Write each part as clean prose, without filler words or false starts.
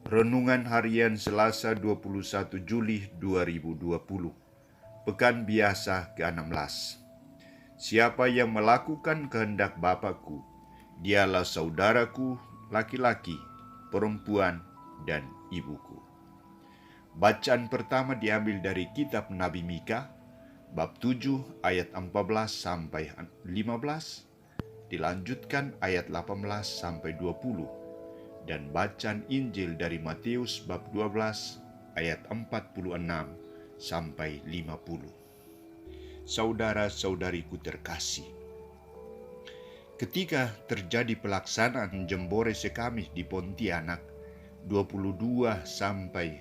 Renungan Harian Selasa 21 Juli 2020. Pekan Biasa ke-16. Siapa yang melakukan kehendak Bapa-Ku, dialah saudaraku laki-laki, perempuan, dan ibuku. Bacaan pertama diambil dari kitab Nabi Mika, bab 7 ayat 14 sampai 15, dilanjutkan ayat 18 sampai 20. Dan bacaan Injil dari Matius bab 12 ayat 46 sampai 50. Saudara-saudariku terkasih, ketika terjadi pelaksanaan Jembore Sekamis di Pontianak 22 sampai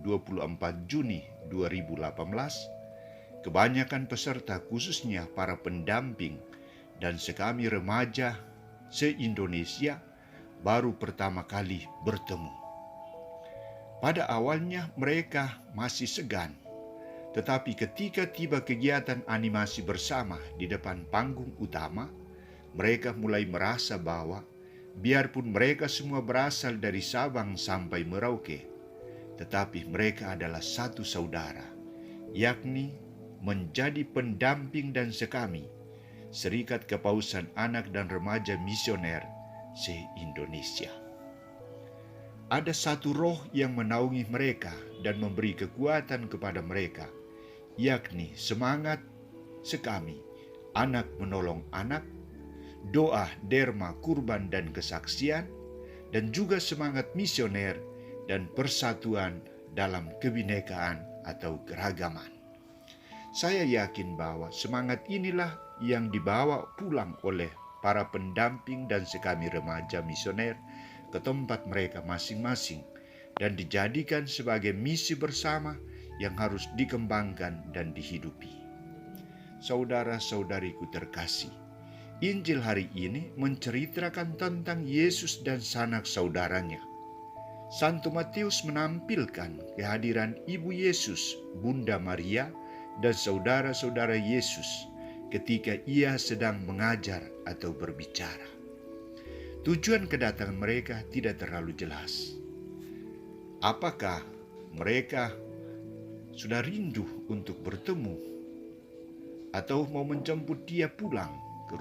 24 Juni 2018, kebanyakan peserta, khususnya para pendamping dan sekami remaja se-Indonesia, baru pertama kali bertemu. Pada awalnya mereka masih segan, tetapi ketika tiba kegiatan animasi bersama di depan panggung utama, mereka mulai merasa bahwa biarpun mereka semua berasal dari Sabang sampai Merauke, tetapi mereka adalah satu saudara, yakni menjadi pendamping dan sekami Serikat Kepausan Anak dan Remaja Misioner se-Indonesia. Ada satu roh yang menaungi mereka dan memberi kekuatan kepada mereka, yakni semangat sekami, anak menolong anak, doa, derma, kurban, dan kesaksian, dan juga semangat misioner dan persatuan dalam kebinekaan atau keragaman. Saya yakin bahwa semangat inilah yang dibawa pulang oleh para pendamping dan sekami remaja misioner ke tempat mereka masing-masing dan dijadikan sebagai misi bersama yang harus dikembangkan dan dihidupi. Saudara-saudariku terkasih, Injil hari ini menceritakan tentang Yesus dan sanak saudaranya. Santo Matius menampilkan kehadiran Ibu Yesus, Bunda Maria, dan saudara-saudara Yesus ketika ia sedang mengajar atau berbicara. Tujuan kedatangan mereka tidak terlalu jelas. Apakah mereka sudah rindu untuk bertemu atau mau menjemput dia pulang ke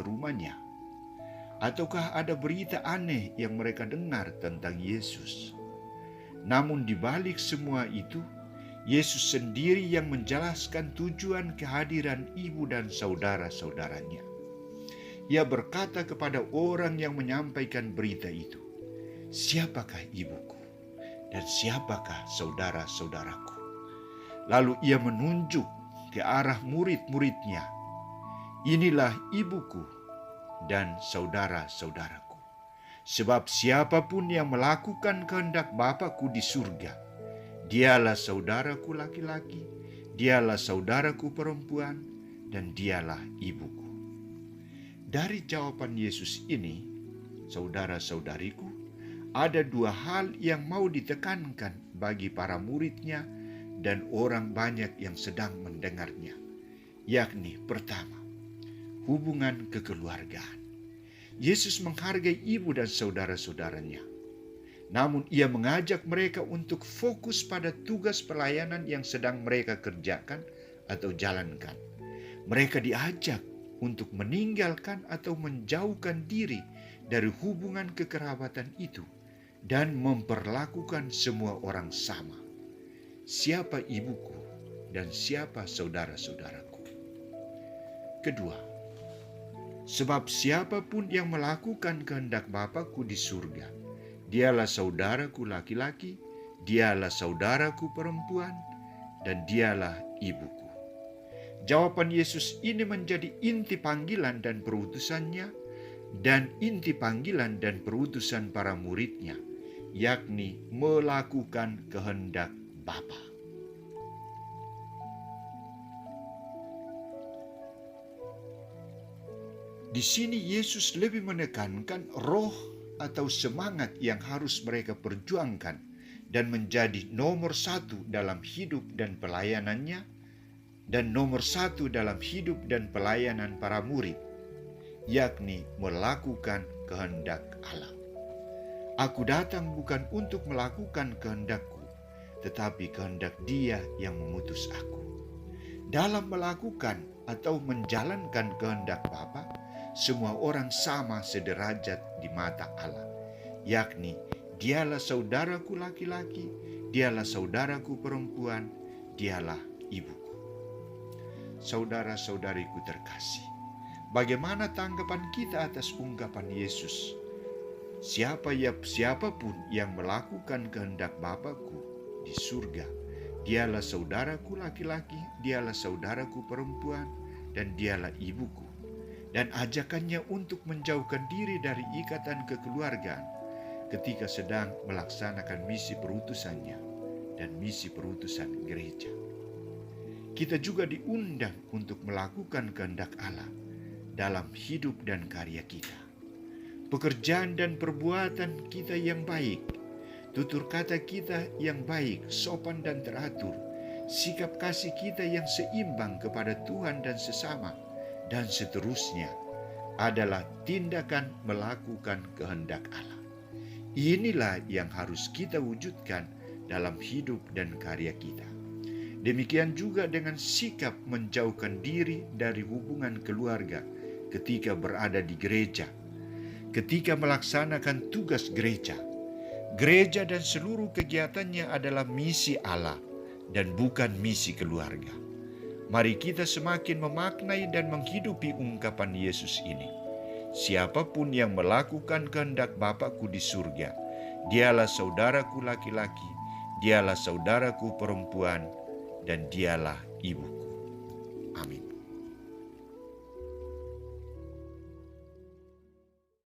rumahnya? Ataukah ada berita aneh yang mereka dengar tentang Yesus? Namun di balik semua itu, Yesus sendiri yang menjelaskan tujuan kehadiran ibu dan saudara-saudaranya. Ia berkata kepada orang yang menyampaikan berita itu, "Siapakah ibuku dan siapakah saudara-saudaraku?" Lalu ia menunjuk ke arah murid-muridnya, "Inilah ibuku dan saudara-saudaraku. Sebab siapapun yang melakukan kehendak Bapa-Ku di surga, dialah saudaraku laki-laki, dialah saudaraku perempuan, dan dialah ibuku." Dari jawaban Yesus ini, saudara-saudariku, ada dua hal yang mau ditekankan bagi para muridnya dan orang banyak yang sedang mendengarnya, yakni pertama, hubungan kekeluargaan. Yesus menghargai ibu dan saudara-saudaranya, namun ia mengajak mereka untuk fokus pada tugas pelayanan yang sedang mereka kerjakan atau jalankan. Mereka diajak untuk meninggalkan atau menjauhkan diri dari hubungan kekerabatan itu dan memperlakukan semua orang sama. Siapa ibuku dan siapa saudara-saudaraku? Kedua, sebab siapapun yang melakukan kehendak Bapa-Ku di surga, dialah saudaraku laki-laki, dialah saudaraku perempuan, dan dialah ibuku. Jawaban Yesus ini menjadi inti panggilan dan perutusannya dan inti panggilan dan perutusan para muridnya, yakni melakukan kehendak Bapa. Di sini Yesus lebih menekankan roh atau semangat yang harus mereka perjuangkan dan menjadi nomor satu dalam hidup dan pelayanannya, dan nomor satu dalam hidup dan pelayanan para murid, yakni melakukan kehendak Allah. Aku datang bukan untuk melakukan kehendakku, tetapi kehendak Dia yang mengutus aku. Dalam melakukan atau menjalankan kehendak Bapa, semua orang sama sederajat di mata Allah, yakni Dialah saudaraku laki-laki, Dialah saudaraku perempuan, Dialah ibuku. Saudara-saudariku terkasih, bagaimana tanggapan kita atas ungkapan Yesus? Siapapun yang melakukan kehendak Bapa-Ku di surga, Dialah saudaraku laki-laki, Dialah saudaraku perempuan, dan Dialah ibuku. Dan ajakannya untuk menjauhkan diri dari ikatan kekeluargaan ketika sedang melaksanakan misi perutusannya dan misi perutusan gereja. Kita juga diundang untuk melakukan kehendak Allah dalam hidup dan karya kita. Pekerjaan dan perbuatan kita yang baik, tutur kata kita yang baik, sopan dan teratur, sikap kasih kita yang seimbang kepada Tuhan dan sesama, dan seterusnya adalah tindakan melakukan kehendak Allah. Inilah yang harus kita wujudkan dalam hidup dan karya kita. Demikian juga dengan sikap menjauhkan diri dari hubungan keluarga ketika berada di gereja. Ketika melaksanakan tugas gereja, gereja dan seluruh kegiatannya adalah misi Allah dan bukan misi keluarga. Mari kita semakin memaknai dan menghidupi ungkapan Yesus ini. Siapapun yang melakukan kehendak Bapa-Ku di surga, Dialah saudaraku laki-laki, Dialah saudaraku perempuan, dan Dialah ibuku. Amin.